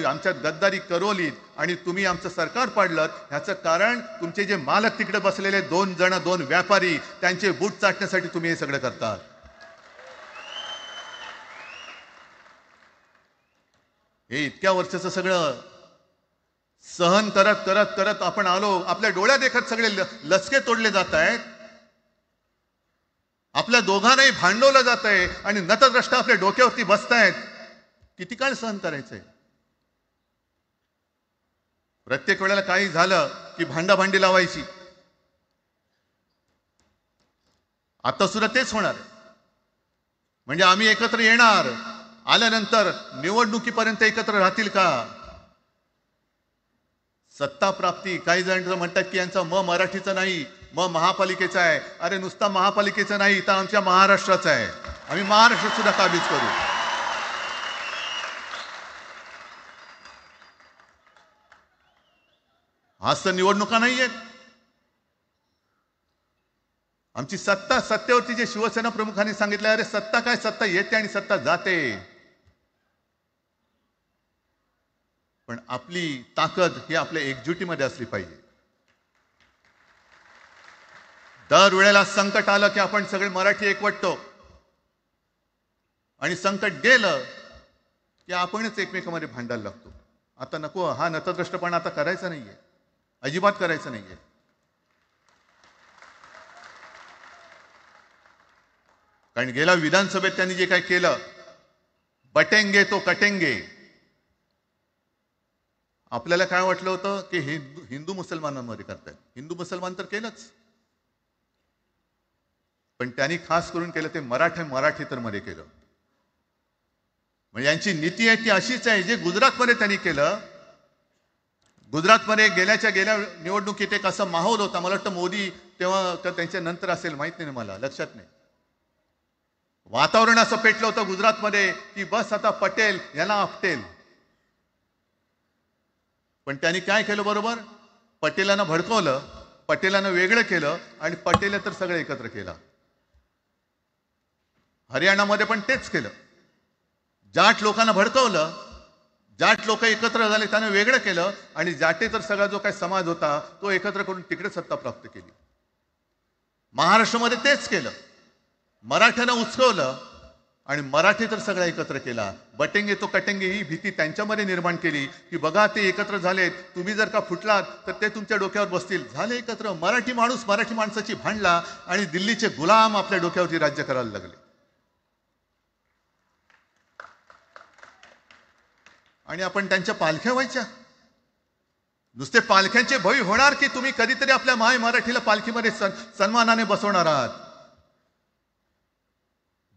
आमच्यात गद्दारी करवलीत आणि तुम्ही आमचं सरकार पाडलं. ह्याचं कारण तुमचे जे मालक तिकडे बसलेले 2 व्यापारी, त्यांचे बूट चाटण्यासाठी तुम्ही हे सगळं करतात. हे इतक्या वर्षाचं सगळं सहन करत करत करत आपण आलो. आपल्या डोळ्या देखत सगळे लचके तोडले जात आहेत. आपल्या दोघांनाही भांडवलं जात आहे आणि नतद्रष्टा आपल्या डोक्यावरती बसतायत. किती काळ सहन करायचंय? प्रत्येक वेळेला काही झालं की भांडाभांडी लावायची. आता सुद्धा तेच होणार. म्हणजे आम्ही एकत्र येणार, आल्यानंतर निवडणुकीपर्यंत एकत्र राहतील का? सत्ता प्राप्ती, काही जण म्हणतात की यांचा मराठीचा नाही, महापालिकेचा आहे. अरे नुसता महापालिकेचा नाही, तर आमच्या महाराष्ट्राचा आहे. आम्ही महाराष्ट्र सुद्धा काबीज करू. आज तर निवडणुका नाही आहेत. आमची सत्तेवरती जे शिवसेना प्रमुखांनी सांगितलं, अरे सत्ता काय, सत्ता येते आणि सत्ता जाते. पण आपली ताकद ही आपल्या एकजुटीमध्ये असली पाहिजे. दर वेळेला संकट आलं की आपण सगळे मराठी एकवटतो आणि संकट गेलं की आपणच एकमेकांमध्ये भांडायला लागतो. आता नको, हा नतद्रष्टपणा आता करायचा नाहीये, अजिबात करायचं नाहीये. कारण गेल्या विधानसभेत त्यांनी जे काय केलं, बटेंगे तो कटेंगे. आपल्याला काय वाटलं होतं की हिंदू मुसलमानांमध्ये करतायत. हिंदू मुसलमान तर केलंच, पण त्यांनी खास करून केलं ते मराठीतर मध्ये केलं. म्हणजे यांची नीती आहे ती अशीच आहे जे गुजरातमध्ये त्यांनी केलं. गुजरातमध्ये गेल्या निवडणुकीत एक असा माहोल होता, मला वाटतं मोदी तेव्हा त्यांच्या नंतर असेल, माहित नाही मला, लक्षात नाही. वातावरण असं पेटलं होतं गुजरातमध्ये की बस आता पटेल यांना आपटेल. पण त्यांनी काय केलं? बरोबर, पटेलांना भडकवलं, पटेलांना वेगळं केलं आणि पटेल तर सगळं एकत्र केलं. हरियाणामध्ये पण तेच केलं. जाट लोकांना भडकवलं, जाट लोक एकत्र झाले, त्यानं वेगळं केलं आणि जाटे तर सगळा जो काही समाज होता तो एकत्र करून तिकडे सत्ता प्राप्त केली. महाराष्ट्रामध्ये तेच केलं. मराठ्यानं उचकवलं आणि मराठी तर सगळा एकत्र केला. बटेंगे तो कटेंगे ही भीती त्यांच्यामध्ये निर्माण केली की बघा ते एकत्र झालेत, तुम्ही जर का फुटलात तर ते तुमच्या डोक्यावर बसतील. झाले एकत्र. मराठी माणूस मराठी माणसाची भांडला आणि दिल्लीचे गुलाम आपल्या डोक्यावरती राज्य करायला लागले. आणि आपण त्यांच्या पालख्या व्हायच्या. नुसते पालख्यांचे भय होणार की तुम्ही कधीतरी आपल्या माय मराठीला पालखीमध्ये सन्मानाने बसवणार आहात.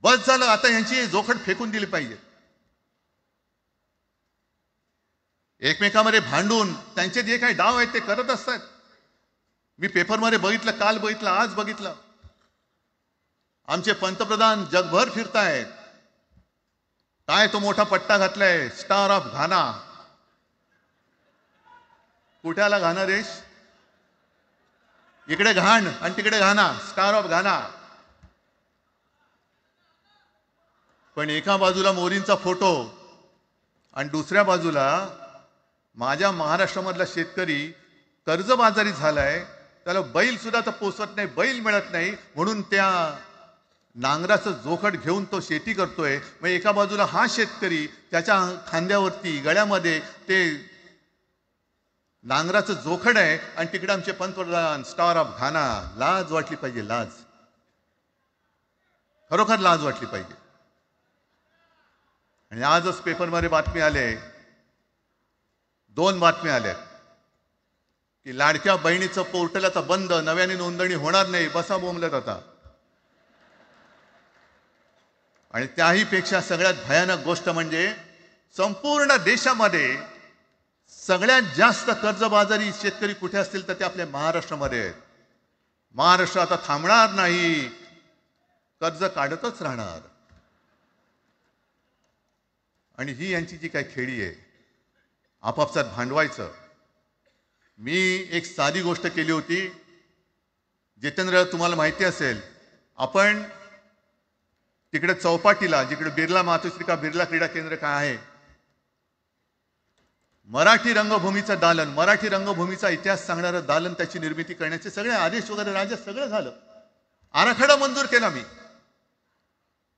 बस झालं. आता यांची जोखड फेकून दिली पाहिजे. एकमेकांमध्ये भांडून त्यांचे जे काही डाव आहेत ते करत असतात. मी पेपरमध्ये बघितलं, काल बघितलं, आज बघितलं. आमचे पंतप्रधान जगभर फिरतायत. काय तो मोठा पट्टा घातलाय, स्टार ऑफ घाना. कुठे आला घाना देश? इकडे घाण आणि तिकडे घाना, स्टार ऑफ घाना. पण एका बाजूला मोदींचा फोटो आणि दुसऱ्या बाजूला माझ्या महाराष्ट्रामधला शेतकरी कर्जबाजारी झालाय. त्याला बैल सुद्धा तर पोसत नाही, बैल मिळत नाही, म्हणून त्या नांगराचं जोखड घेऊन तो शेती करतोय. मग एका बाजूला हा शेतकरी, त्याच्या खांद्यावरती गळ्यामध्ये ते नांगराचं जोखड आहे आणि तिकडे आमचे पंतप्रधान स्टार ऑफ घाना. लाज वाटली पाहिजे, लाज. खरोखर लाज वाटली पाहिजे. आणि आजच पेपरमध्ये बातमी आले, 2 बातम्या आल्या की लाडक्या बहिणीचं पोर्टल आता बंद, नव्याने नोंदणी होणार नाही. बसा बोंबलत आता. आणि त्याही पेक्षा सगळ्यात भयानक गोष्ट म्हणजे संपूर्ण देशामध्ये सगळ्यात जास्त कर्जबाजारी शेतकरी कुठे असतील तर ते आपल्या महाराष्ट्रामध्ये आहेत. महाराष्ट्र आता थांबणार नाही, कर्ज काढतच राहणार. आणि ही यांची जी काही खेळी आहे, आपापसात भांडवायचं. मी एक साधी गोष्ट केली होती. जितेंद्र, तुम्हाला माहिती असेल, आपण तिकडे चौपाटीला, जिकडे बिर्ला मातोश्री बिर्ला क्रीडा केंद्र काय आहे, मराठी रंगभूमीचं दालन, मराठी रंगभूमीचा इतिहास सांगणारं दालन, त्याची निर्मिती करण्याचे सगळे आदेश वगैरे राज्यात सगळं झालं. आराखडा मंजूर केला मी.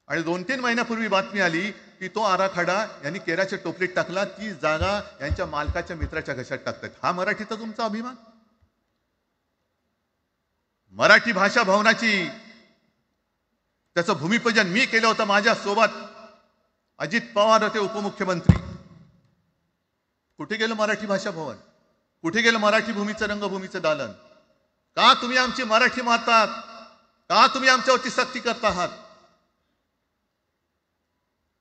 आणि 2-3 महिन्यापूर्वी बातमी आली की तो आराखडा यांनी केराच्या टोपलीत टाकला. ती जागा यांच्या मालकाच्या मित्राच्या घशात टाकतात. हा मराठीचा तुमचा अभिमान? मराठी भाषा भवनाची त्याचं भूमिपूजन मी केलं होतं. माझ्या सोबत अजित पवार होते, उपमुख्यमंत्री. कुठे गेलं मराठी भाषा भवन? कुठे गेलं मराठी भूमीचं रंगभूमीचं दालन? का तुम्ही आमची मराठी मारतात? का तुम्ही आमच्यावरती सक्ती करता आहात?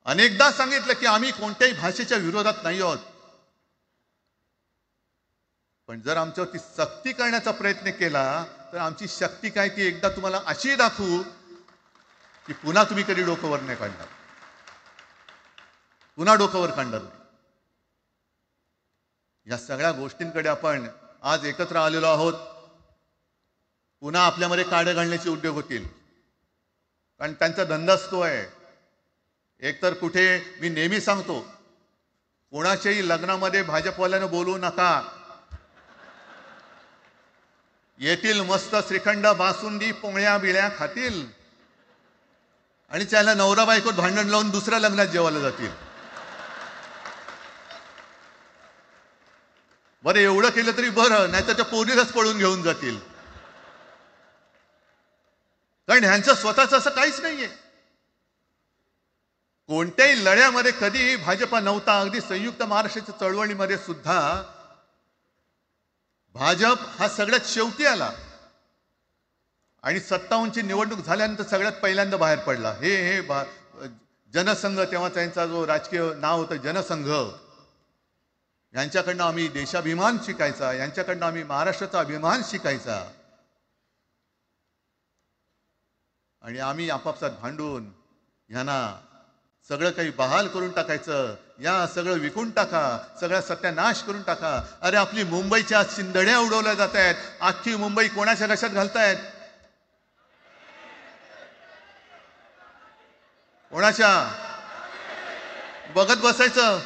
अनेकदा सांगितलं की आम्ही कोणत्याही भाषेच्या विरोधात नाही आहोत, पण जर आमच्यावरती सक्ती करण्याचा प्रयत्न केला तर आमची शक्ती काय ती एकदा तुम्हाला अशी दाखवू की पुन्हा तुम्ही कधी डोकंवर नाही काढणार, पुन्हा डोकंवर काढणार नाही. या सगळ्या गोष्टींकडे आपण आज एकत्र आलेलो आहोत. पुन्हा आपल्यामध्ये काड्या घालण्याचे उद्योग होतील, कारण त्यांचा धंदाच तो आहे. एकतर कुठे, मी नेहमी सांगतो, कोणाच्याही लग्नामध्ये भाजपवाल्यानं बोलू नका. येतील मस्त श्रीखंड, बासुंदी, पोळ्या बिळ्या खातील आणि त्याला नवरा बायकोत भांडण लावून दुसऱ्या लग्नात जेवायला जातील. बरं, एवढं केलं तरी बरं, नाही तर त्या पोरीलाच पळून घेऊन जातील. कारण ह्यांचं स्वतःच असं काहीच नाहीये. कोणत्याही लढ्यामध्ये कधी भाजपा नव्हता. अगदी संयुक्त महाराष्ट्राच्या चळवळीमध्ये सुद्धा भाजप हा सगळ्यात शेवटी आला आणि 57ची निवडणूक झाल्यानंतर सगळ्यात पहिल्यांदा बाहेर पडला. हे जनसंघ, तेव्हा त्यांचा जो राजकीय नाव होतं जनसंघ, यांच्याकडनं आम्ही देशाभिमान शिकायचा, यांच्याकडनं आम्ही महाराष्ट्राचा अभिमान शिकायचा. आणि आम्ही आपापसात भांडून ह्यांना सगळं काही बहाल करून टाकायचं. या सगळं विकून टाका, सगळा सत्यानाश करून टाका. अरे, आपली मुंबईच्या शिंदड्या उडवल्या जात आहेत. अख्खी मुंबई कोणाच्या घशात घालतायत? कोणाच्या? बघत बसायचं.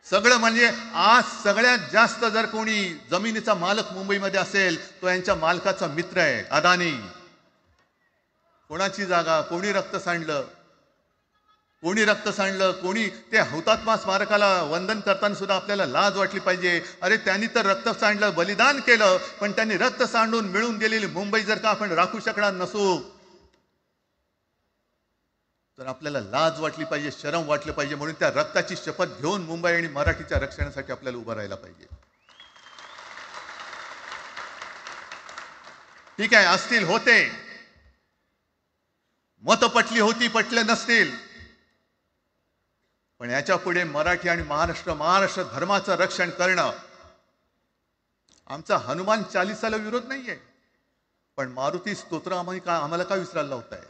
सगळं म्हणजे आज सगळ्यात जास्त जर कोणी जमिनीचा मालक मुंबईमध्ये असेल तो यांच्या मालकाचा मित्र आहे अदानी. कोणाची जागा, कोणी रक्त सांडलं, कोणी ते हुतात्मा स्मारकाला वंदन करताना सुद्धा आपल्याला लाज वाटली पाहिजे. अरे त्यांनी तर रक्त सांडलं, बलिदान केलं, पण त्यांनी रक्त सांडून मिळून गेलेली मुंबई जर का आपण राखू शकणार नसू तर आपल्याला लाज वाटली पाहिजे, शरम वाटलं पाहिजे. म्हणून त्या रक्ताची शपथ घेऊन मुंबई आणि मराठीच्या रक्षणासाठी आपल्याला उभं राहायला पाहिजे. ठीक आहे, असतील, होते, मत पटली होती, पटले नसतील, पण याच्या पुढे मराठी आणि महाराष्ट्र धर्माचं रक्षण करणं आमचा हनुमान चालीसाला विरोध नाहीये, पण मारुती स्तोत्र आम्हाला का विसरायला लावताय?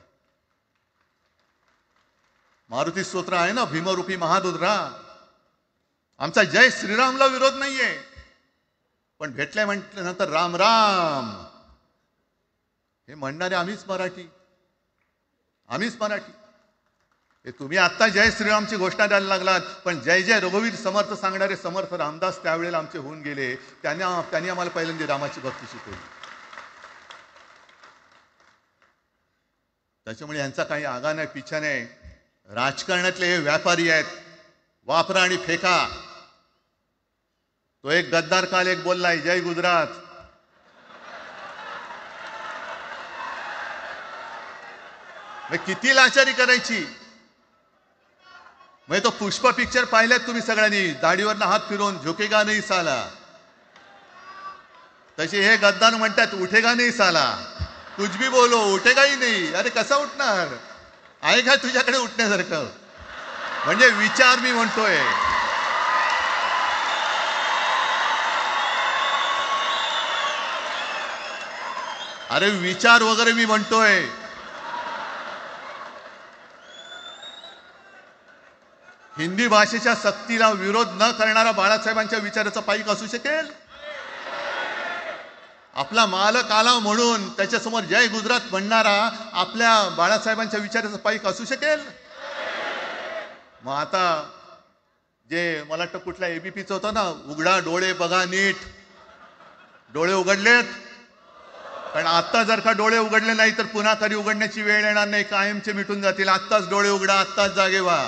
मारुती स्तोत्र आहे ना, भीमरूपी महारुद्रा. आमचा जय श्रीरामला विरोध नाहीये, पण भेटल्या म्हटल्यानंतर राम राम हे म्हणणारे आम्हीच मराठी. हे तुम्ही आता जय श्रीरामची घोषणा द्यायला लागलात, पण जय जय रघुवीर समर्थ सांगणारे समर्थ रामदास त्यावेळेला आमचे होऊन गेले. त्यांनी आम्हाला पहिल्यांदा रामाची भक्ती शिकवली. त्याच्यामुळे यांचा काही आगा नाही, पिछा नाही. राजकारणातले हे व्यापारी आहेत, वापरा आणि फेका. तो एक गद्दार काल एक बोललाय, जय गुजरात. किती लाचारी करायची? तो पुष्पा पिक्चर पाहिल्यात तुम्ही सगळ्यांनी, दाढीवरनं हात फिरवून झुकेगा नाही साला. तसे हे गद्दार म्हणतात उठेगा नाही साला, कुछ भी बोलो उठेगा ही नाही. अरे कसा उठणार? आहे का तुझ्याकडे उठण्यासारखं? म्हणजे विचार मी म्हणतोय. अरे विचार वगैरे मी म्हणतोय. हिंदी भाषेच्या सक्तीला विरोध न करणारा बाळासाहेबांच्या विचाराचा पाईक असू शकेल? आपला मालक आला म्हणून त्याच्यासमोर जय गुजरात म्हणणारा आपल्या बाळासाहेबांच्या विचाराचा पाईक असू शकेल? मग आता जे मला वाटतं कुठल्या एबीपीचं होतं ना, उघडा डोळे बघा नीट. डोळे उघडलेत, पण आता जर का डोळे उघडले नाही तर पुन्हा कधी उघडण्याची वेळ येणार नाही, कायमचे मिटून जातील. आत्ताच डोळे उघडा, आत्ताच जागे व्हा.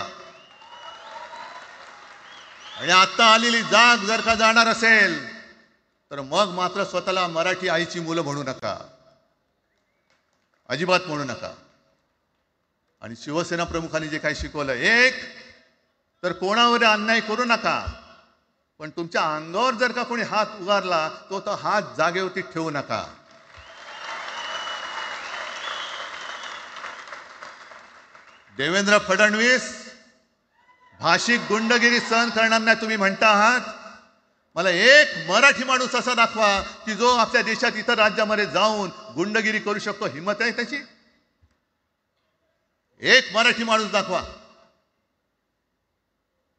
आणि आता आलेली जाग जर का जाणार असेल तर मग मात्र स्वतःला मराठी आईची मुलं म्हणू नका, अजिबात म्हणू नका. आणि शिवसेना प्रमुखांनी जे काही शिकवलं, एक तर कोणावर अन्याय करू नका, पण तुमच्या अंगावर जर का कोणी हात उगारला तो हात जागेवरती ठेवू नका. देवेंद्र फडणवीस भाषिक गुंडगिरी सहन करणार नाही तुम्ही म्हणता आहात. मला एक मराठी माणूस असा दाखवा की जो आपल्या देशात इतर राज्यामध्ये जाऊन गुंडगिरी करू शकतो, हिंमत आहे त्याची? एक मराठी माणूस दाखवा.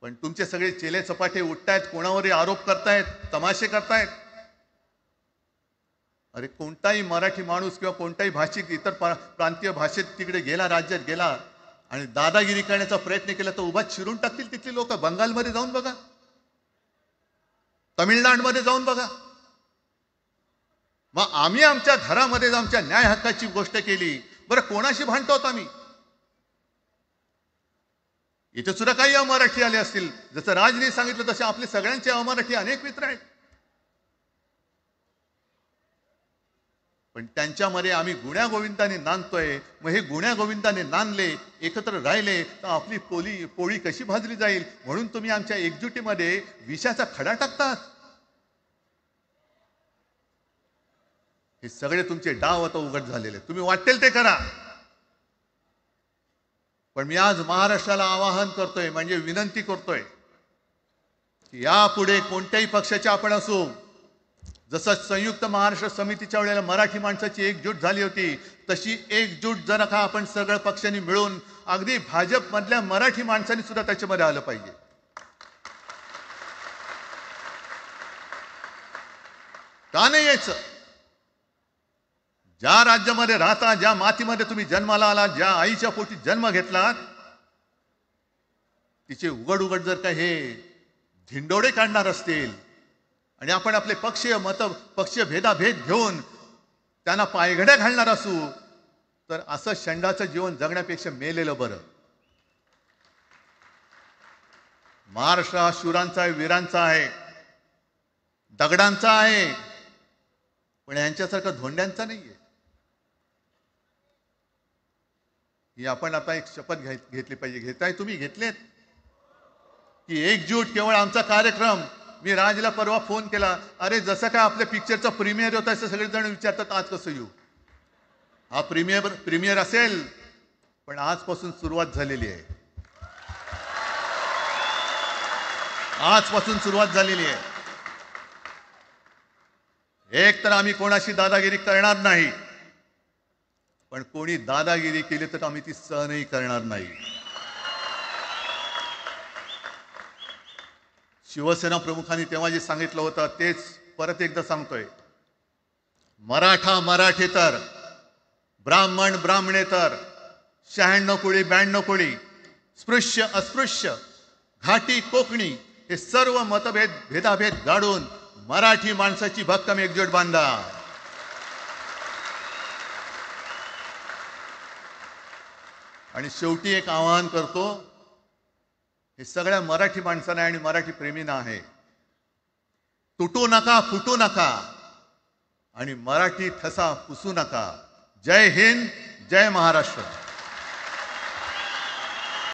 पण तुमचे सगळे चेले चपाटे उठतायत, कोणावरही आरोप करतायत, तमाशे करतायत. अरे कोणताही मराठी माणूस किंवा कोणताही भाषिक इतर प्रांतीय भाषेत तिकडे गेला, राज्यात गेला आणि दादागिरी करण्याचा प्रयत्न केला तर उभाच शिरून टाकतील तिथली लोक. बंगालमध्ये जाऊन बघा, तमिळनाडूमध्ये जाऊन बघा. मग आम्ही आमच्या घरामध्ये आमच्या न्याय हक्काची गोष्ट केली, बरं कोणाशी भांडतो आम्ही? इथे सुद्धा काही अमराठी आले असतील, जसं राजने सांगितलं तसे आपले सगळ्यांचे अमराठी अनेक मित्र आहेत, पण त्यांच्यामध्ये आम्ही गुण्या गोविंदाने नांदतोय. मग हे गुण्या गोविंदाने नांदले, एकत्र राहिले तर आपली पोळी कशी भाजली जाईल? म्हणून तुम्ही आमच्या एकजुटीमध्ये विषाचा खडा टाकतात. हे सगळे तुमचे डाव आता उघड झालेले. तुम्ही वाटेल ते करा, पण मी आज महाराष्ट्राला आवाहन करतोय, म्हणजे विनंती करतोय की यापुढे कोणत्याही पक्षाचे आपण असू, जसं संयुक्त महाराष्ट्र समितीच्या वेळेला मराठी माणसाची एकजूट झाली होती, तशी एकजूट जर का आपण सगळ्या पक्षांनी मिळून, अगदी भाजप मधल्या मराठी माणसांनी सुद्धा त्याच्यामध्ये आलं पाहिजे. का नाही यायचं? ज्या राज्यामध्ये राहता, ज्या मातीमध्ये तुम्ही जन्माला आलात, ज्या आईच्या पोटी जन्म घेतलात, तिचे उघड उघड जर का हे झिंडोडे काढणार असतील आणि आपण आपले पक्षीय भेदाभेद घेऊन त्यांना पायघड्या घालणार असू तर असं षंडाचं जीवन जगण्यापेक्षा मेलेलं बरं. महाराष्ट्र हा शूरांचा आहे, वीरांचा आहे, दगडांचा आहे, पण यांच्यासारखा धोंड्यांचा नाहीये. ही आपण आता एक शपथ घेतली पाहिजे. घेताय तुम्ही? घेतलेत की एकजूट केवळ आमचा कार्यक्रम. मी राजला परवा फोन केला, अरे जसं काय आपल्या पिक्चरचा प्रीमियर होता असं सगळेजण विचारतात आज कसं येऊ. हा प्रीमियर असेल पण आजपासून सुरुवात झालेली आहे. आजपासून सुरुवात झालेली आहे. एक तर आम्ही कोणाशी दादागिरी करणार नाही, पण कोणी दादागिरी केली तर आम्ही ती सहनही करणार नाही. शिवसेना प्रमुखांनी तेव्हा जे सांगितलं होतं तेच परत एकदा सांगतोय. मराठा मराठेतर, ब्राह्मण ब्राह्मणेतर, 96 कोळी 92 कोळी, स्पृश्य अस्पृश्य, घाटी कोकणी हे सर्व भेदाभेद गाडून मराठी माणसाची भक्कम एकजूट बांधा. आणि शेवटी एक आवाहन करतो, हे सगळ्या मराठी माणसांना आणि मराठी प्रेमींना आहे. तुटू नका, फुटू नका आणि मराठी ठसा पुसू नका. जय हिंद, जय महाराष्ट्र.